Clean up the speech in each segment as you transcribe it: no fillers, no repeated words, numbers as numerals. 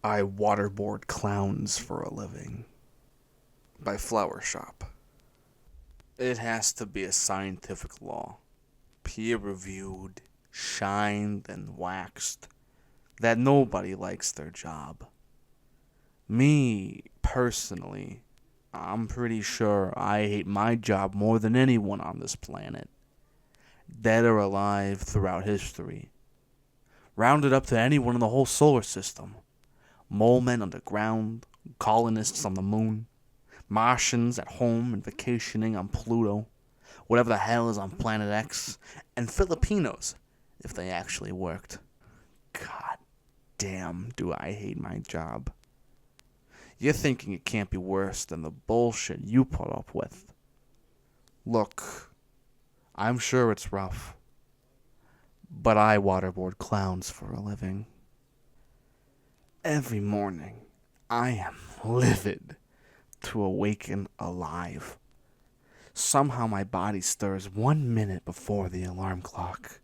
I waterboard clowns for a living. By Flower Shop. It has to be a scientific law, peer-reviewed, shined, and waxed, that nobody likes their job. Me, personally, I'm pretty sure I hate my job more than anyone on this planet, dead or alive throughout history. Rounded up to anyone in the whole solar system. Mole men underground, colonists on the moon, Martians at home and vacationing on Pluto, whatever the hell is on Planet X, and Filipinos, if they actually worked. God damn, do I hate my job. You're thinking it can't be worse than the bullshit you put up with. Look, I'm sure it's rough, but I waterboard clowns for a living. Every morning, I am livid to awaken alive. Somehow my body stirs 1 minute before the alarm clock,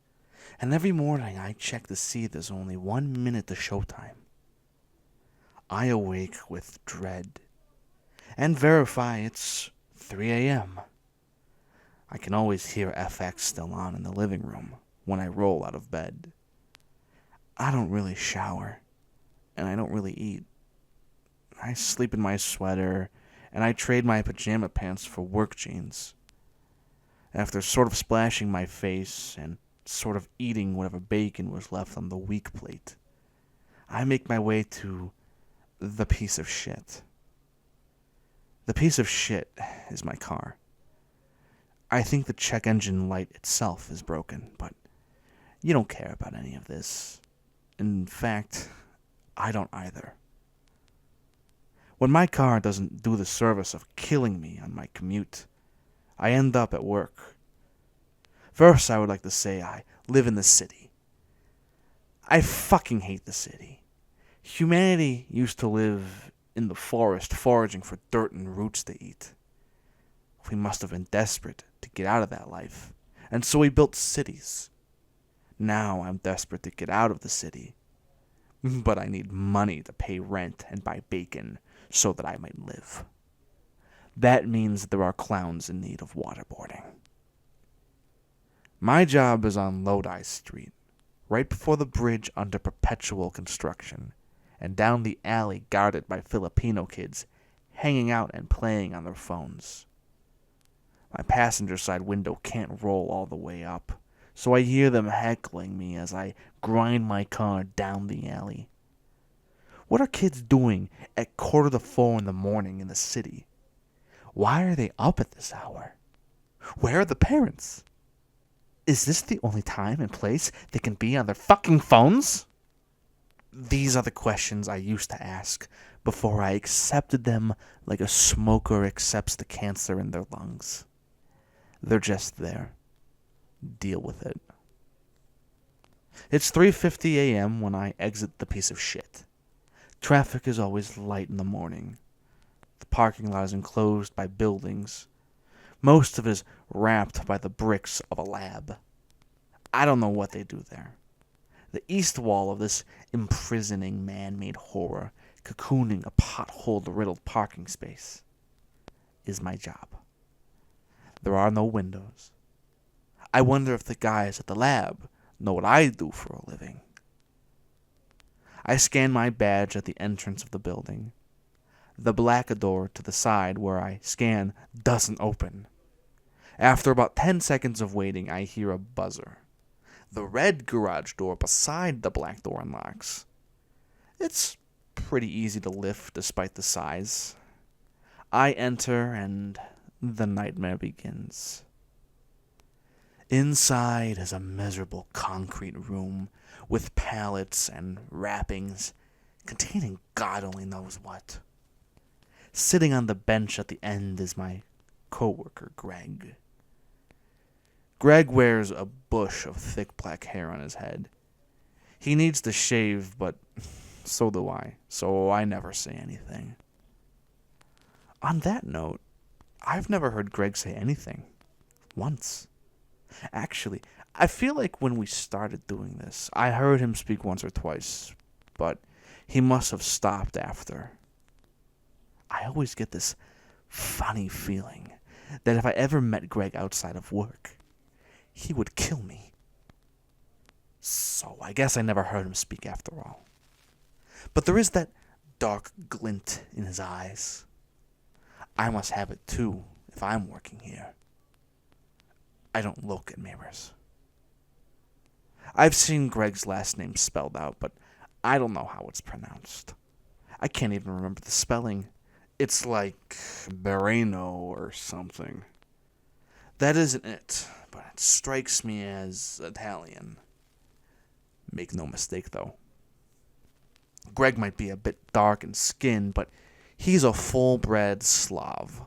and every morning I check to see there's only 1 minute to showtime. I awake with dread and verify it's 3 a.m. I can always hear FX still on in the living room when I roll out of bed. I don't really shower, and I don't really eat. I sleep in my sweater, and I trade my pajama pants for work jeans. After sort of splashing my face and sort of eating whatever bacon was left on the weak plate, I make my way to the piece of shit. The piece of shit is my car. I think the check engine light itself is broken, but you don't care about any of this. In fact, I don't either. When my car doesn't do the service of killing me on my commute, I end up at work. First, I would like to say I live in the city. I fucking hate the city. Humanity used to live in the forest foraging for dirt and roots to eat. We must have been desperate to get out of that life, and so we built cities. Now I'm desperate to get out of the city, but I need money to pay rent and buy bacon so that I might live. That means there are clowns in need of waterboarding. My job is on Lodi Street, right before the bridge under perpetual construction, and down the alley guarded by Filipino kids hanging out and playing on their phones. My passenger side window can't roll all the way up, so I hear them heckling me as I grind my car down the alley. What are kids doing at 3:45 in the morning in the city? Why are they up at this hour? Where are the parents? Is this the only time and place they can be on their fucking phones? These are the questions I used to ask before I accepted them like a smoker accepts the cancer in their lungs. They're just there. Deal with it. It's 3:50 a.m. when I exit the piece of shit. Traffic is always light in the morning. The parking lot is enclosed by buildings. Most of it is wrapped by the bricks of a lab. I don't know what they do there. The east wall of this imprisoning man-made horror, cocooning a pothole-riddled parking space, is my job. There are no windows. I wonder if the guys at the lab know what I do for a living. I scan my badge at the entrance of the building. The black door to the side where I scan doesn't open. After about 10 seconds of waiting, I hear a buzzer. The red garage door beside the black door unlocks. It's pretty easy to lift despite the size. I enter and the nightmare begins. Inside is a miserable concrete room with pallets and wrappings containing God only knows what. Sitting on the bench at the end is my coworker, Greg. Greg wears a bush of thick black hair on his head. He needs to shave, but so do I, so I never say anything. On that note, I've never heard Greg say anything. Once. Actually, I feel like when we started doing this, I heard him speak once or twice, but He must have stopped after. I always get this funny feeling that if I ever met Greg outside of work, he would kill me. So I guess I never heard him speak after all. But there is that dark glint in his eyes. I must have it too if I'm working here. I don't look at mirrors. I've seen Greg's last name spelled out, but I don't know how it's pronounced. I can't even remember the spelling. It's like Bereno or something. That isn't it, but it strikes me as Italian. Make no mistake, though. Greg might be a bit dark in skin, but he's a full-bred Slav.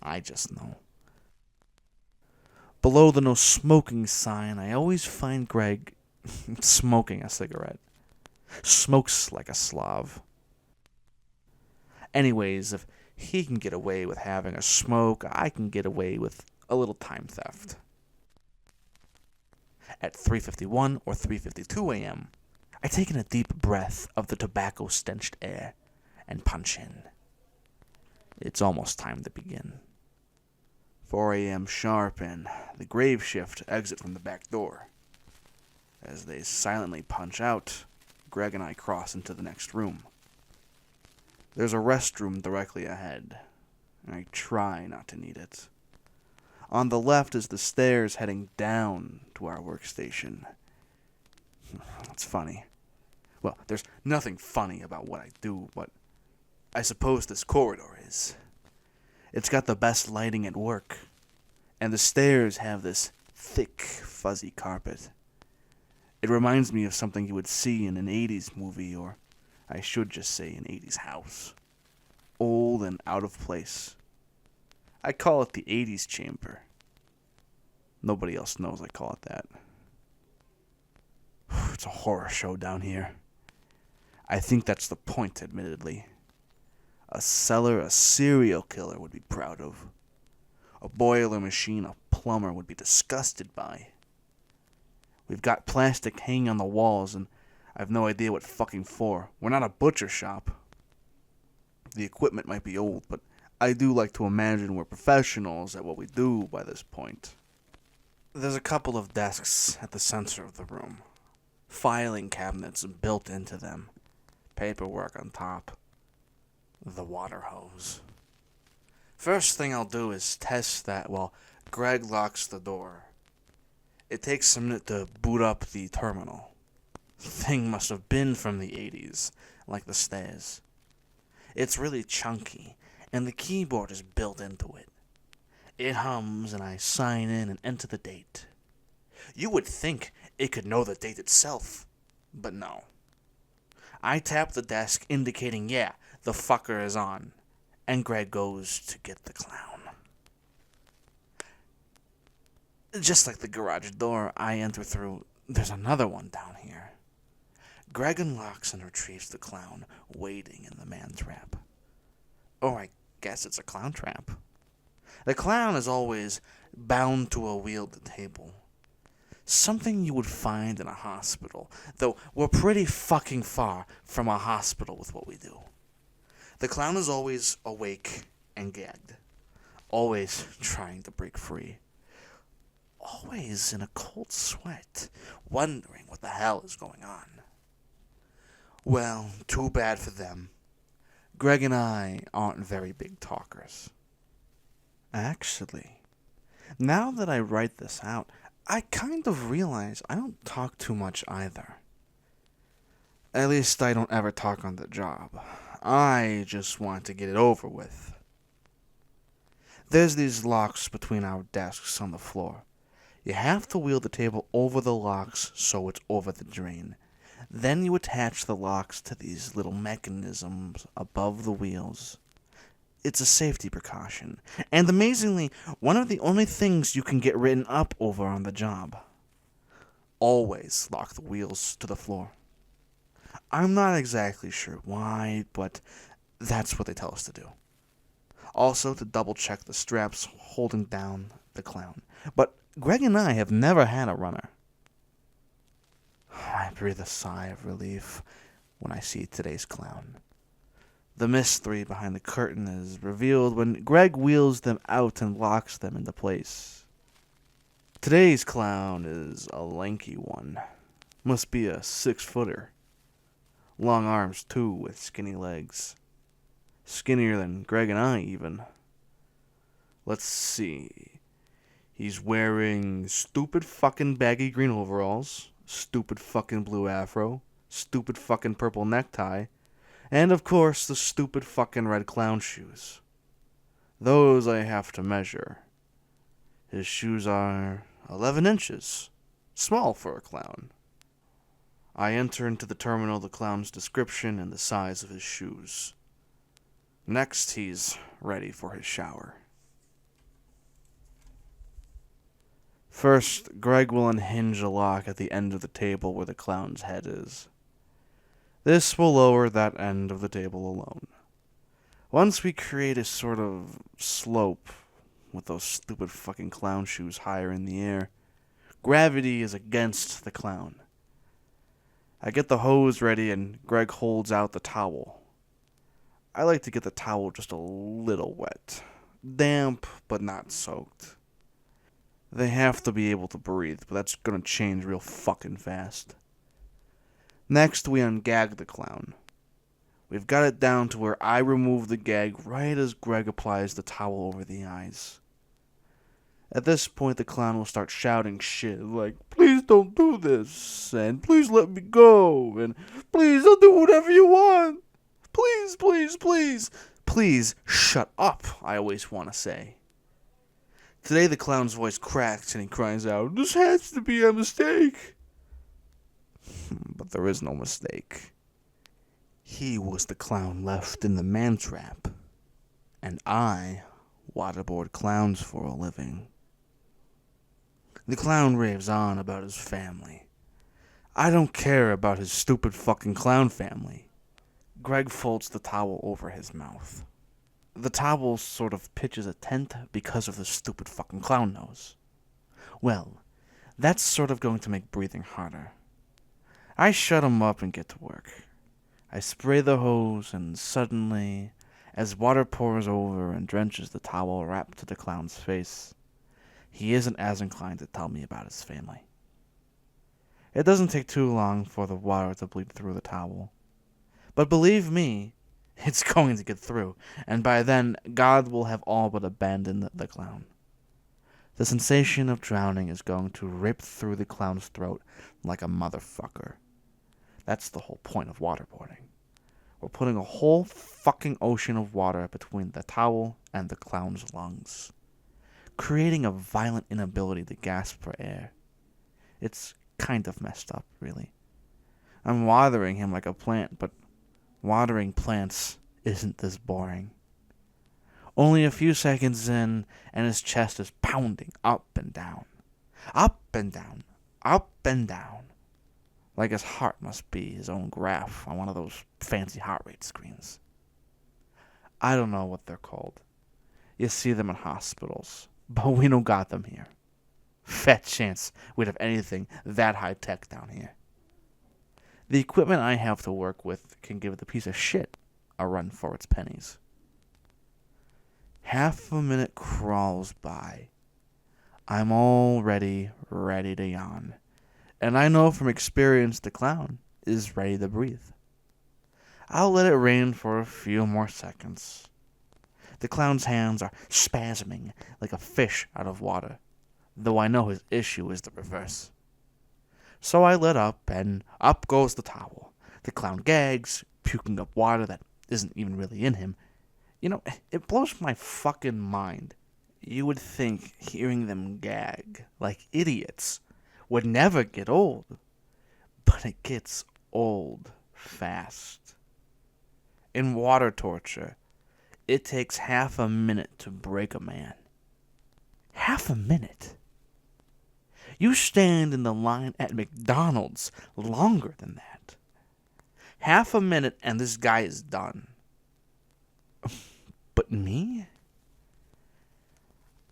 I just know. Below the no smoking sign, I always find Greg smoking a cigarette. Smokes like a Slav. Anyways, if he can get away with having a smoke, I can get away with a little time theft. At 3:51 or 3:52 a.m., I take in a deep breath of the tobacco-stenched air and punch in. It's almost time to begin. 4 a.m. sharp, and the grave shift exit from the back door. As they silently punch out, Greg and I cross into the next room. There's a restroom directly ahead. I try not to need it. On the left is the stairs heading down to our workstation. It's funny. Well, there's nothing funny about what I do, but I suppose this corridor is. It's got the best lighting at work, and the stairs have this thick, fuzzy carpet. It reminds me of something you would see in an 80s movie, or I should just say an 80s house. Old and out of place. I call it the 80s chamber. Nobody else knows I call it that. It's a horror show down here. I think that's the point, admittedly. A cellar a serial killer would be proud of. A boiler machine a plumber would be disgusted by. We've got plastic hanging on the walls, and I've no idea what fucking for. We're not a butcher shop. The equipment might be old, but I do like to imagine we're professionals at what we do by this point. There's a couple of desks at the center of the room. Filing cabinets built into them. Paperwork on top. The water hose. First thing I'll do is test that while Greg locks the door. It takes a minute to boot up the terminal. The thing must have been from the 80s, like the stairs. It's really chunky, and the keyboard is built into it. It hums, and I sign in and enter the date. You would think it could know the date itself, but no. I tap the desk, indicating, yeah, the fucker is on, and Greg goes to get the clown. Just like the garage door I enter through, there's another one down here. Greg unlocks and retrieves the clown, waiting in the man trap. Or I guess it's a clown trap. The clown is always bound to a wheeled table. Something you would find in a hospital, though we're pretty fucking far from a hospital with what we do. The clown is always awake and gagged. Always trying to break free. Always in a cold sweat, wondering what the hell is going on. Well, too bad for them. Greg and I aren't very big talkers. Actually, now that I write this out, I kind of realize I don't talk too much either. At least I don't ever talk on the job. I just want to get it over with. There's these locks between our desks on the floor. You have to wheel the table over the locks so it's over the drain. Then you attach the locks to these little mechanisms above the wheels. It's a safety precaution, and amazingly, one of the only things you can get written up over on the job. Always lock the wheels to the floor. I'm not exactly sure why, but that's what they tell us to do. Also to double check the straps holding down the clown. But Greg and I have never had a runner. I breathe a sigh of relief. when I see today's clown. The mystery behind the curtain is revealed when Greg wheels them out and locks them into place. Today's clown is a lanky one. Must be a 6-footer. Long arms, too, with skinny legs. Skinnier than Greg and I, even. Let's see. He's wearing stupid fucking baggy green overalls, stupid fucking blue afro, stupid fucking purple necktie, and of course the stupid fucking red clown shoes. Those I have to measure. His shoes are 11 inches. Small for a clown. I enter into the terminal the clown's description and the size of his shoes. Next, he's ready for his shower. First, Greg will unhinge a lock at the end of the table where the clown's head is. This will lower that end of the table alone. Once we create a sort of slope with those stupid fucking clown shoes higher in the air, gravity is against the clown. I get the hose ready and Greg holds out the towel. I like to get the towel just a little wet. Damp, but not soaked. They have to be able to breathe, but that's gonna change real fucking fast. Next, we ungag the clown. We've got it down to where I remove the gag right as Greg applies the towel over the eyes. At this point, the clown will start shouting shit like, "Please don't do this," and "Please let me go," and "Please, I'll do whatever you want. Please, please, please." Please, shut up, I always want to say. Today the clown's voice cracks and he cries out, "This has to be a mistake." But there is no mistake. He was the clown left in the man trap. And I waterboard clowns for a living. The clown raves on about his family. I don't care about his stupid fucking clown family. Greg folds the towel over his mouth. The towel sort of pitches a tent because of the stupid fucking clown nose. Well, that's sort of going to make breathing harder. I shut him up and get to work. I spray the hose and suddenly, as water pours over and drenches the towel wrapped to the clown's face, he isn't as inclined to tell me about his family. It doesn't take too long for the water to bleed through the towel. But believe me, it's going to get through, and by then, God will have all but abandoned the clown. The sensation of drowning is going to rip through the clown's throat like a motherfucker. That's the whole point of waterboarding. We're putting a whole fucking ocean of water between the towel and the clown's lungs, creating a violent inability to gasp for air. It's kind of messed up, really. I'm watering him like a plant, but watering plants isn't this boring. Only a few seconds in, and his chest is pounding up and down. Up and down. Up and down. Like his heart must be his own graph on one of those fancy heart rate screens. I don't know what they're called. You see them in hospitals, but we don't got them here. Fat chance we'd have anything that high-tech down here. The equipment I have to work with can give the piece of shit a run for its pennies. Half a minute crawls by. I'm already ready to yawn. And I know from experience the clown is ready to breathe. I'll let it rain for a few more seconds. The clown's hands are spasming like a fish out of water, though I know his issue is the reverse. So I let up, and up goes the towel. The clown gags, puking up water that isn't even really in him. You know, it blows my fucking mind. You would think hearing them gag like idiots would never get old. But it gets old fast. In water torture, it takes half a minute to break a man. Half a minute? You stand in the line at McDonald's longer than that. Half a minute and this guy is done. But me?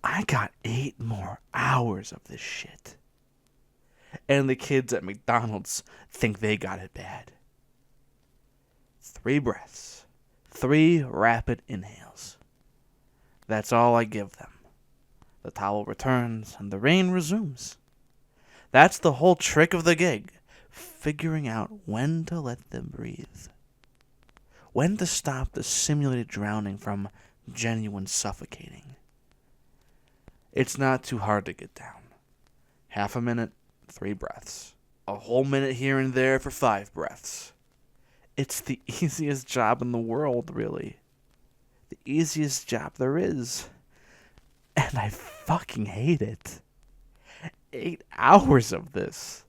I got 8 more hours of this shit. And the kids at McDonald's think they got it bad. 3 breaths. 3 rapid inhales. That's all I give them. The towel returns, and the rain resumes. That's the whole trick of the gig, figuring out when to let them breathe. When to stop the simulated drowning from genuine suffocating. It's not too hard to get down. Half a minute, 3 breaths. A whole minute here and there for 5 breaths. It's the easiest job in the world, really. The easiest job there is. And I fucking hate it. 8 hours of this.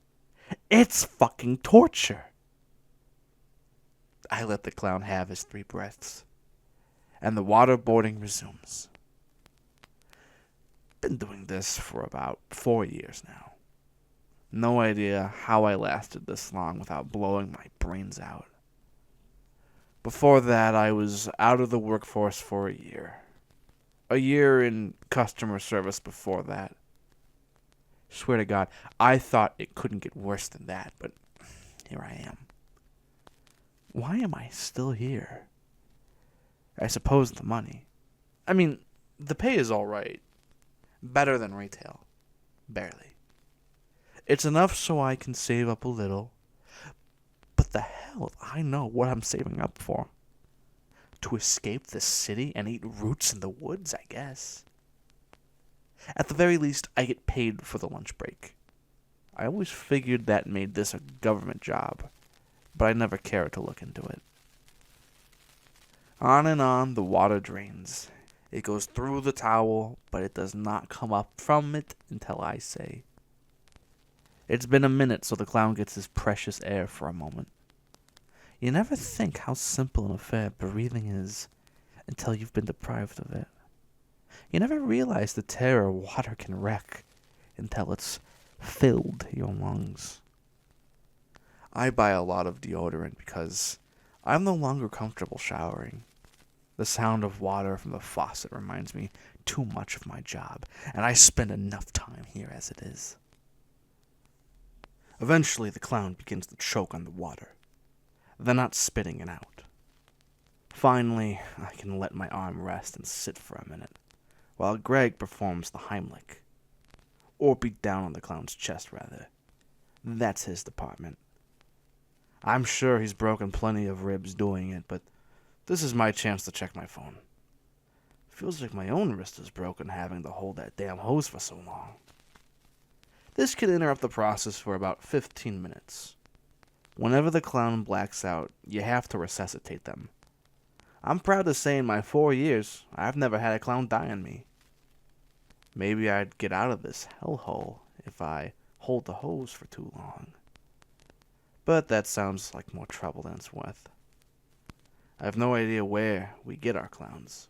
It's fucking torture. I let the clown have his 3 breaths. And the waterboarding resumes. Been doing this for about 4 years now. No idea how I lasted this long without blowing my brains out. Before that, I was out of the workforce for a year. A year in customer service before that. Swear to God, I thought it couldn't get worse than that, but here I am. Why am I still here? I suppose the money. I mean, the pay is all right. Better than retail. Barely. It's enough so I can save up a little. But the hell if I know what I'm saving up for. To escape the city and eat roots in the woods, I guess. At the very least, I get paid for the lunch break. I always figured that made this a government job, but I never cared to look into it. On and on the water drains. It goes through the towel, but it does not come up from it until I say. It's been a minute, so the clown gets his precious air for a moment. You never think how simple an affair breathing is until you've been deprived of it. You never realize the terror water can wreak until it's filled your lungs. I buy a lot of deodorant because I'm no longer comfortable showering. The sound of water from the faucet reminds me too much of my job, and I spend enough time here as it is. Eventually, the clown begins to choke on the water. They're not spitting it out. Finally, I can let my arm rest and sit for a minute, while Greg performs the Heimlich. Or beat down on the clown's chest, rather. That's his department. I'm sure he's broken plenty of ribs doing it, but this is my chance to check my phone. Feels like my own wrist is broken having to hold that damn hose for so long. This can interrupt the process for about 15 minutes. Whenever the clown blacks out, you have to resuscitate them. I'm proud to say in my 4 years, I've never had a clown die on me. Maybe I'd get out of this hellhole if I hold the hose for too long. But that sounds like more trouble than it's worth. I have no idea where we get our clowns.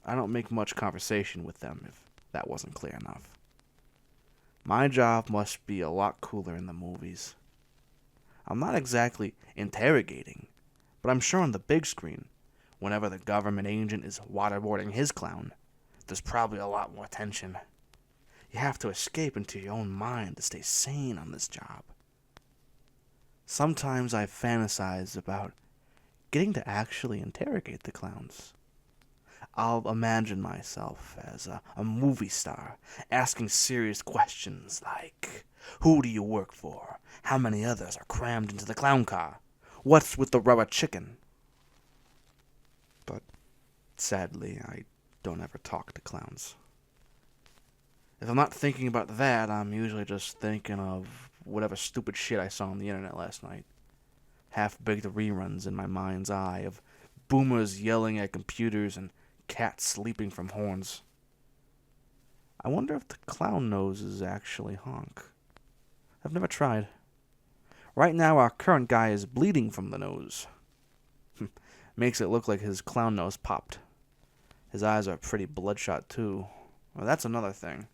I don't make much conversation with them if that wasn't clear enough. My job must be a lot cooler in the movies. I'm not exactly interrogating, but I'm sure on the big screen, whenever the government agent is waterboarding his clown, there's probably a lot more tension. You have to escape into your own mind to stay sane on this job. Sometimes I fantasize about getting to actually interrogate the clowns. I'll imagine myself as a movie star, asking serious questions like, who do you work for? How many others are crammed into the clown car? What's with the rubber chicken? But sadly, I don't ever talk to clowns. If I'm not thinking about that, I'm usually just thinking of whatever stupid shit I saw on the internet last night. Half-baked reruns in my mind's eye of boomers yelling at computers and cats sleeping from horns. I wonder if the clown nose is actually Honk. I've never tried. Right now, our current guy is bleeding from the nose. Makes it look like his clown nose popped. His eyes are pretty bloodshot, too. Well, that's another thing.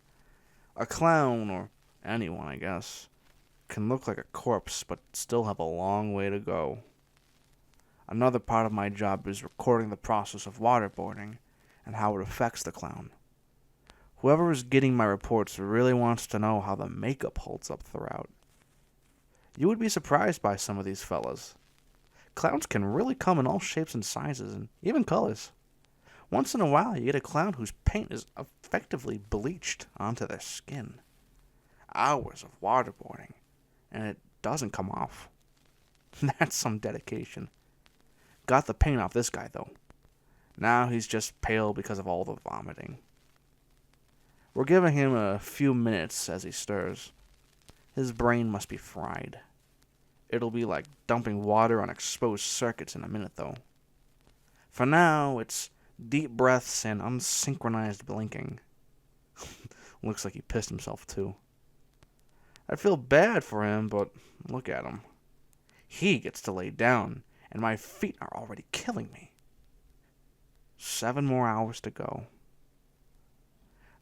A clown, or anyone, I guess, can look like a corpse, but still have a long way to go. Another part of my job is recording the process of waterboarding and how it affects the clown. Whoever is getting my reports really wants to know how the makeup holds up throughout. You would be surprised by some of these fellas. Clowns can really come in all shapes and sizes, and even colors. Once in a while, you get a clown whose paint is effectively bleached onto their skin. Hours of waterboarding, and it doesn't come off. That's some dedication. Got the paint off this guy, though. Now he's just pale because of all the vomiting. We're giving him a few minutes as he stirs. His brain must be fried. It'll be like dumping water on exposed circuits in a minute, though. For now, it's deep breaths and unsynchronized blinking. Looks like he pissed himself, too. I feel bad for him, but look at him. He gets to lay down, and my feet are already killing me. 7 more hours to go.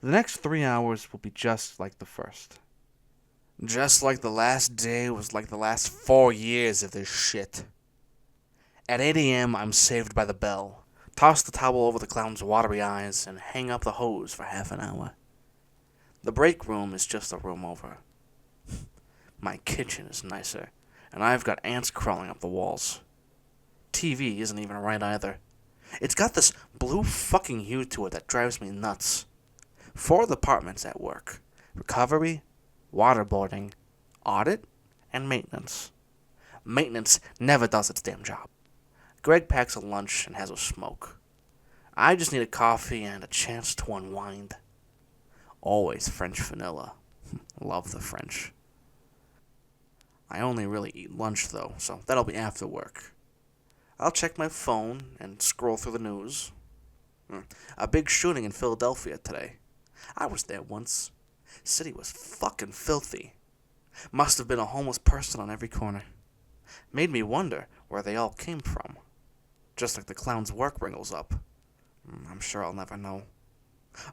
The next 3 hours will be just like the first. Just like the last day was like the last 4 years of this shit. At 8 a.m., I'm saved by the bell. Toss the towel over the clown's watery eyes and hang up the hose for half an hour. The break room is just a room over. My kitchen is nicer, and I've got ants crawling up the walls. TV isn't even right either. It's got this blue fucking hue to it that drives me nuts. 4 departments at work: recovery, waterboarding, audit, and maintenance. Maintenance never does its damn job. Greg packs a lunch and has a smoke. I just need a coffee and a chance to unwind. Always French vanilla. Love the French. I only really eat lunch, though, so that'll be after work. I'll check my phone and scroll through the news. A big shooting in Philadelphia today. I was there once. City was fucking filthy. Must have been a homeless person on every corner. Made me wonder where they all came from. Just like the clown's work wrinkles up. I'm sure I'll never know.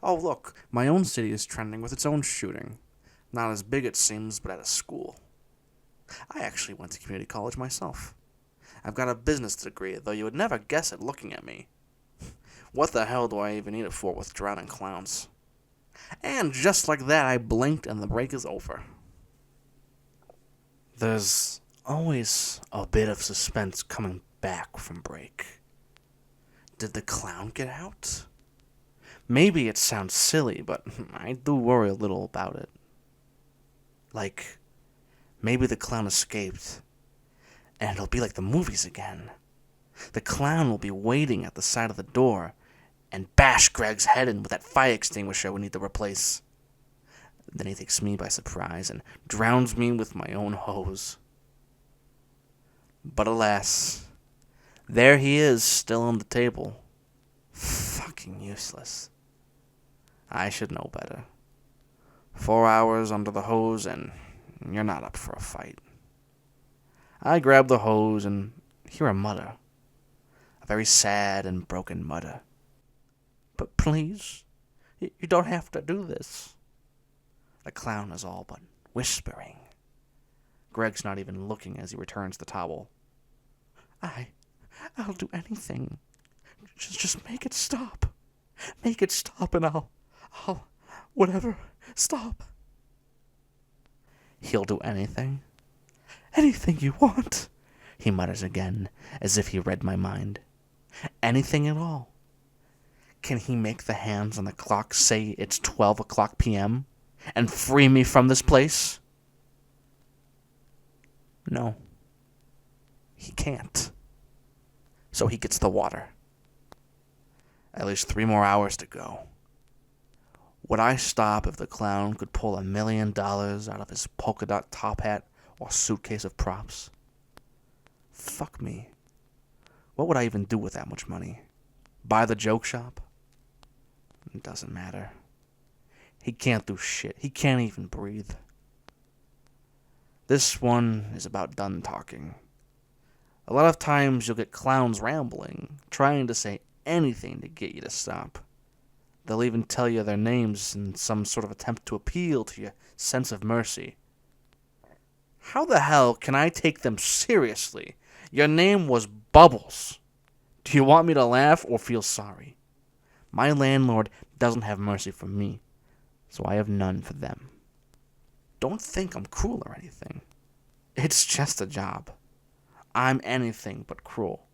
Oh, look, my own city is trending with its own shooting. Not as big, it seems, but at a school. I actually went to community college myself. I've got a business degree, though you would never guess it looking at me. What the hell do I even need it for with drowning clowns? And just like that, I blinked and the break is over. There's always a bit of suspense coming back from break. Did the clown get out? Maybe it sounds silly, but I do worry a little about it. Like, maybe the clown escaped, and it'll be like the movies again. The clown will be waiting at the side of the door and bash Greg's head in with that fire extinguisher we need to replace. Then he takes me by surprise and drowns me with my own hose. But alas, there he is, still on the table. Fucking useless. I should know better. 4 hours under the hose and you're not up for a fight. I grab the hose and hear a mutter. A very sad and broken mutter. But please, you don't have to do this. The clown is all but whispering. Greg's not even looking as he returns the towel. I'll do anything. Just make it stop. Make it stop and I'll, whatever, stop. He'll do anything? Anything you want, he mutters again, as if he read my mind. Anything at all. Can he make the hands on the clock say it's 12 o'clock p.m. and free me from this place? No. He can't. So he gets the water. At least 3 more hours to go. Would I stop if the clown could pull $1 million out of his polka dot top hat or suitcase of props? Fuck me. What would I even do with that much money? Buy the joke shop? It doesn't matter. He can't do shit. He can't even breathe. This one is about done talking. A lot of times you'll get clowns rambling, trying to say anything to get you to stop. They'll even tell you their names in some sort of attempt to appeal to your sense of mercy. How the hell can I take them seriously? Your name was Bubbles. Do you want me to laugh or feel sorry? My landlord doesn't have mercy for me, so I have none for them. Don't think I'm cruel or anything. It's just a job. I'm anything but cruel.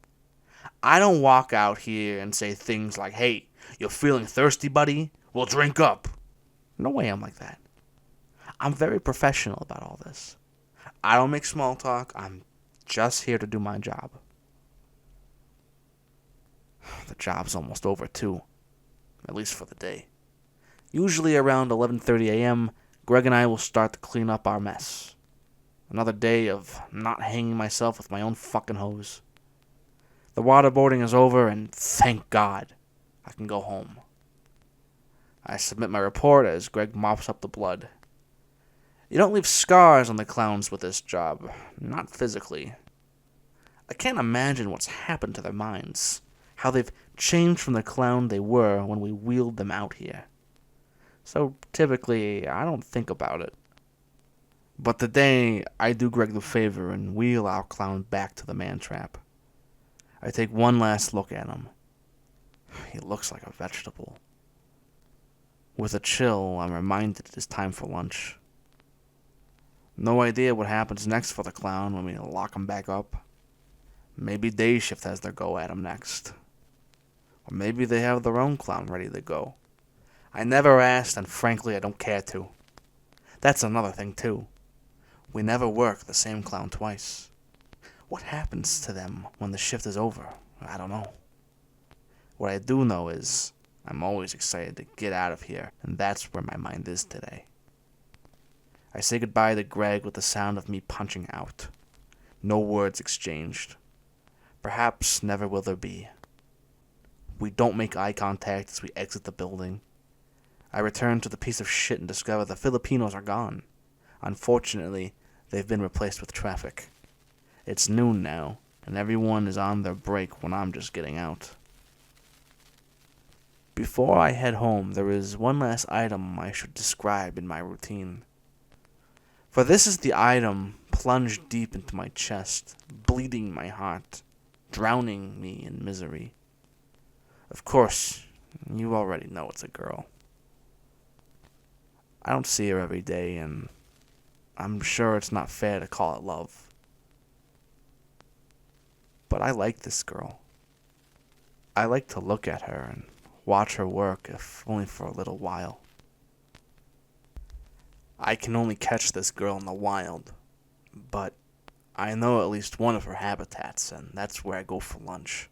I don't walk out here and say things like, hey, you're feeling thirsty, buddy? Well, drink up. No way I'm like that. I'm very professional about all this. I don't make small talk. I'm just here to do my job. The job's almost over, too. At least for the day. Usually around 11:30 a.m., Greg and I will start to clean up our mess. Another day of not hanging myself with my own fucking hose. The waterboarding is over, and thank God, I can go home. I submit my report as Greg mops up the blood. You don't leave scars on the clowns with this job, not physically. I can't imagine what's happened to their minds, how they've changed from the clown they were when we wheeled them out here. So typically, I don't think about it. But today, I do Greg the favor and wheel our clown back to the man trap. I take one last look at him. He looks like a vegetable. With a chill, I'm reminded it is time for lunch. No idea what happens next for the clown when we lock him back up. Maybe day shift has their go at him next. Or maybe they have their own clown ready to go. I never asked, and frankly, I don't care to. That's another thing, too. We never work the same clown twice. What happens to them when the shift is over? I don't know. What I do know is I'm always excited to get out of here, and that's where my mind is today. I say goodbye to Greg with the sound of me punching out. No words exchanged. Perhaps never will there be. We don't make eye contact as we exit the building. I return to the piece of shit and discover the Filipinos are gone. Unfortunately, they've been replaced with traffic. It's noon now, and everyone is on their break when I'm just getting out. Before I head home, there is one last item I should describe in my routine. For this is the item plunged deep into my chest, bleeding my heart, drowning me in misery. Of course, you already know it's a girl. I don't see her every day, and I'm sure it's not fair to call it love. But I like this girl. I like to look at her and watch her work, if only for a little while. I can only catch this girl in the wild, but I know at least one of her habitats, and that's where I go for lunch.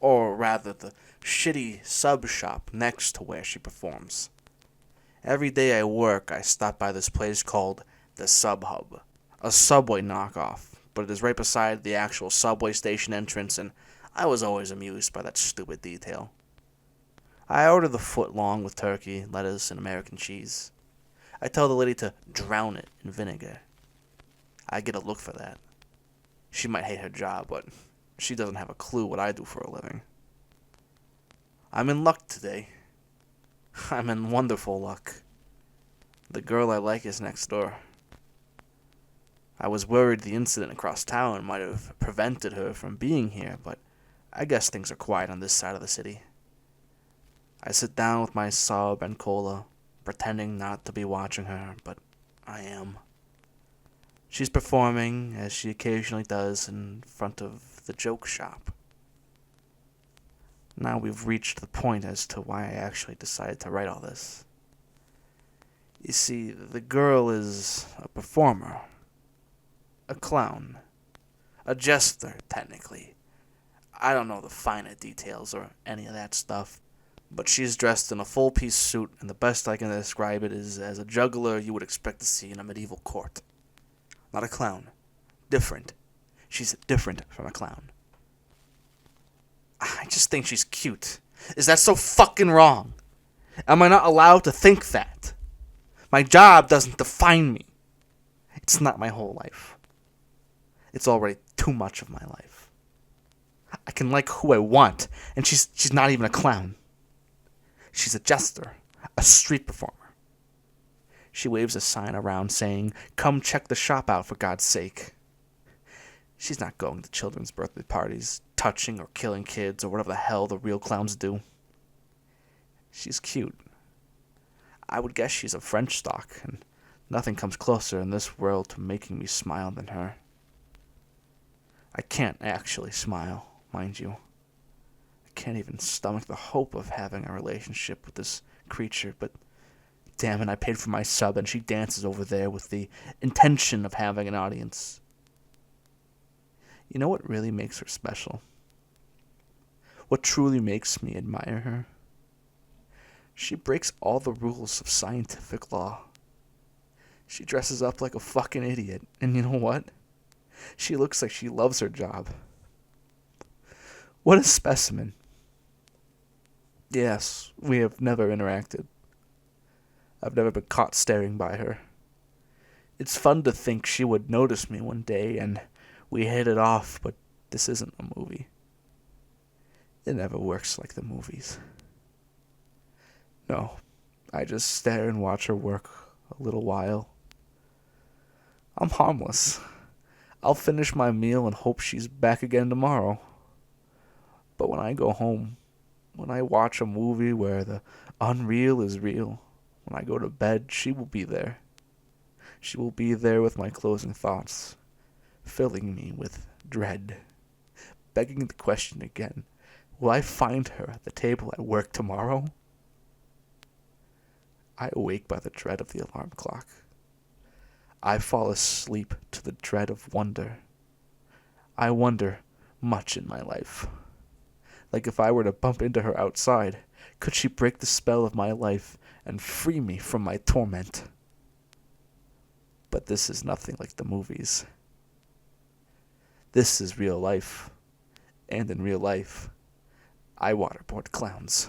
Or rather, the shitty sub shop next to where she performs. Every day I work, I stop by this place called the Sub Hub, a Subway knockoff, but it is right beside the actual subway station entrance, and I was always amused by that stupid detail. I order the foot long with turkey, lettuce, and American cheese. I tell the lady to drown it in vinegar. I get a look for that. She might hate her job, but she doesn't have a clue what I do for a living. I'm in luck today. I'm in wonderful luck. The girl I like is next door. I was worried the incident across town might have prevented her from being here, but I guess things are quiet on this side of the city. I sit down with my sub and cola, pretending not to be watching her, but I am. She's performing, as she occasionally does, in front of the joke shop. Now we've reached the point as to why I actually decided to write all this. You see, the girl is a performer. A clown. A jester, technically. I don't know the finer details or any of that stuff, but she's dressed in a full-piece suit, and the best I can describe it is as a juggler you would expect to see in a medieval court. Not a clown. Different. She's different from a clown. I just think she's cute. Is that so fucking wrong? Am I not allowed to think that? My job doesn't define me. It's not my whole life. It's already too much of my life. I can like who I want, and she's not even a clown. She's a jester, a street performer. She waves a sign around saying, "Come check the shop out for God's sake." She's not going to children's birthday parties, touching or killing kids, or whatever the hell the real clowns do. She's cute. I would guess she's of French stock, and nothing comes closer in this world to making me smile than her. I can't actually smile, mind you. I can't even stomach the hope of having a relationship with this creature, but damn it, I paid for my sub and she dances over there with the intention of having an audience. You know what really makes her special? What truly makes me admire her? She breaks all the rules of scientific law. She dresses up like a fucking idiot, and you know what? She looks like she loves her job. What a specimen. Yes, we have never interacted. I've never been caught staring by her. It's fun to think she would notice me one day and we hit it off, but this isn't a movie. It never works like the movies. No, I just stare and watch her work a little while. I'm harmless. I'll finish my meal and hope she's back again tomorrow. But when I go home, when I watch a movie where the unreal is real, when I go to bed, she will be there. She will be there with my closing thoughts, filling me with dread, begging the question again, will I find her at the table at work tomorrow? I awake by the dread of the alarm clock. I fall asleep to the dread of wonder. I wonder much in my life. Like if I were to bump into her outside, could she break the spell of my life and free me from my torment? But this is nothing like the movies. This is real life. And in real life, I waterboard clowns.